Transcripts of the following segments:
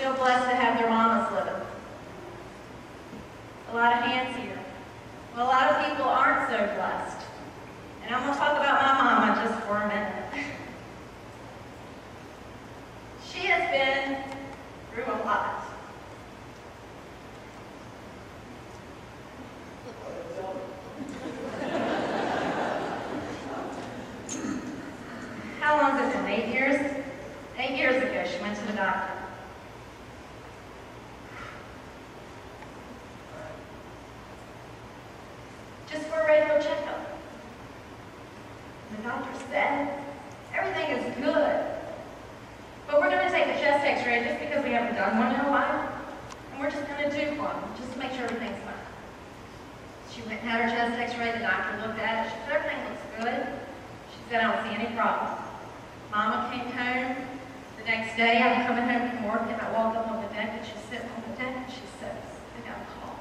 still blessed to have their mamas living. A lot of hands here. Well, a lot of people aren't so blessed. And I'm going to talk about my mama just for a minute. She has been through a lot. How long has it been? 8 years? 8 years ago, she went to the doctor. Just for a regular checkup. The doctor said, everything is good. But we're going to take a chest x-ray just because we haven't done one in a while. And we're just going to do one, just to make sure everything's fine. She went and had her chest x-ray. The doctor looked at it. She said, everything looks good. She said, I don't see any problems. Mama came home. The next day, I'm coming home from work, and I walk up on the deck, and she's sitting on the deck, and she says, I got a call.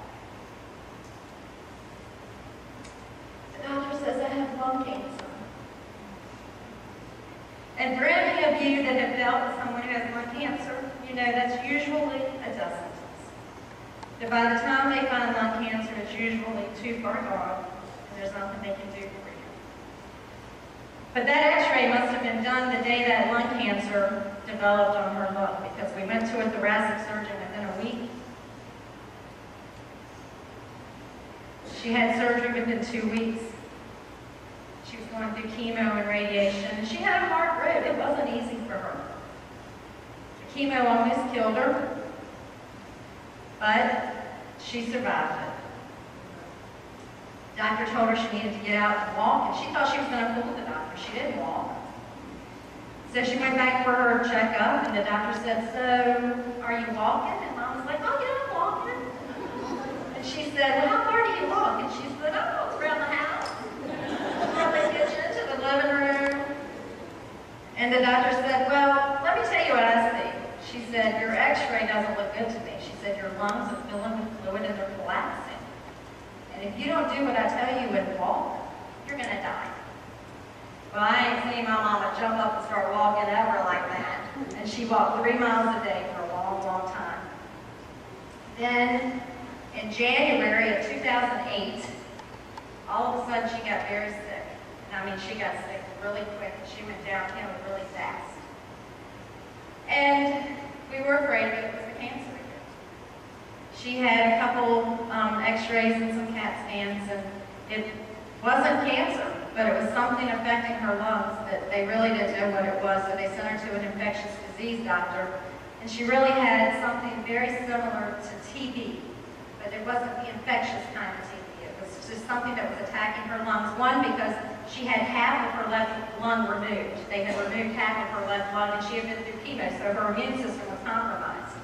The doctor says I have lung cancer. And for any of you that have dealt with someone who has lung cancer, you know that's usually a death sentence. That by the time they find lung cancer, it's usually too far gone, and there's nothing they can do for you. But that x-ray must have been done the day that lung cancer developed on her lung, because we went to a thoracic surgeon within a week. She had surgery within 2 weeks. She was going through chemo and radiation. She had a hard road. It wasn't easy for her. The chemo almost killed her, but she survived it. The doctor told her she needed to get out and walk, and she thought she was going to fool the doctor. She didn't walk. So she went back for her checkup, and the doctor said, so, are you walking? And Mom was like, oh yeah, I'm walking. And she said, well, how far do you walk? And she said, oh, around the house. From the kitchen to the living room. And the doctor said, well, let me tell you what I see. She said, your x-ray doesn't look good to me. She said, your lungs are filling with fluid and they're collapsing. And if you don't do what I tell you and walk, you're going to die. Well, I ain't seen my mama jump up and start walking ever like that. And she walked 3 miles a day for a long, long time. Then, in January of 2008, all of a sudden she got very sick. And I mean, she got sick really quick. She went downhill really fast. And we were afraid that it was a cancer again. She had a couple x-rays and some CAT scans, and it wasn't cancer, but it was something affecting her lungs that they really didn't know what it was, so they sent her to an infectious disease doctor, and she really had something very similar to TB, but it wasn't the infectious kind of TB. It was just something that was attacking her lungs. One, because she had half of her left lung removed. They had removed half of her left lung, and she had been through chemo, so her immune system was compromised.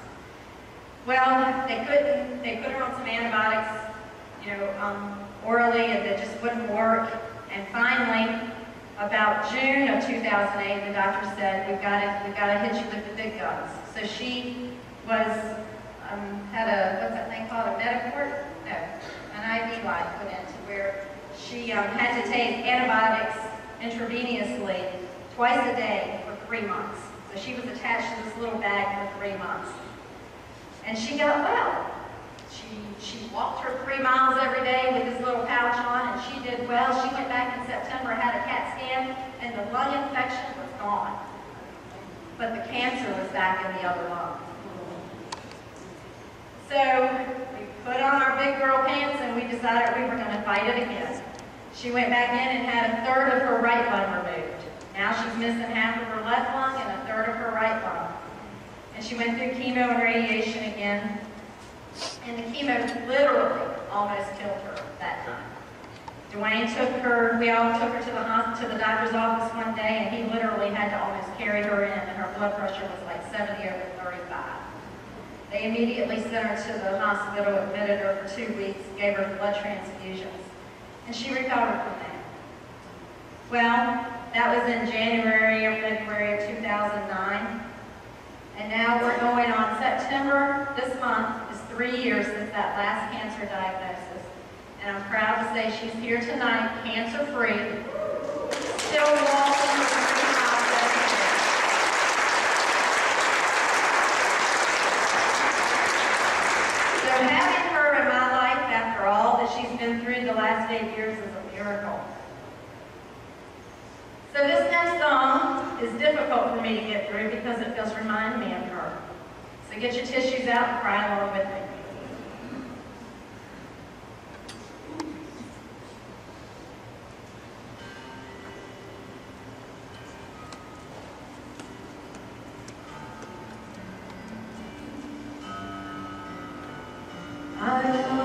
Well, they put her on some antibiotics, orally, and it just wouldn't work. And finally, about June of 2008, the doctor said, we've got to hit you with the big guns. So she was, had a, what's that thing called, a Mediport? No, an IV line put in to where she had to take antibiotics intravenously twice a day for 3 months. So she was attached to this little bag for 3 months. And she got well. She walked her 3 miles every day with this little pouch on, and she did well. She went back in September, had a CAT scan, and the lung infection was gone. But the cancer was back in the other lung. So we put on our big girl pants, and we decided we were going to fight it again. She went back in and had a third of her right lung removed. Now she's missing half of her left lung and a third of her right lung. And she went through chemo and radiation again. And the chemo literally almost killed her that time. Dwayne took her, we all took her to the doctor's office one day, and he literally had to almost carry her in, and her blood pressure was like 70/35. They immediately sent her to the hospital, admitted her for 2 weeks, gave her blood transfusions, and she recovered from that. Well, that was in January or February of 2009. And now we're going on September, this month, is 3 years since that last cancer diagnosis. And I'm proud to say she's here tonight, cancer-free, still walking her 3 miles every day. last 8 years is a miracle. So this next song is difficult for me to get through because it does remind me of her. So get your tissues out and cry along with me. I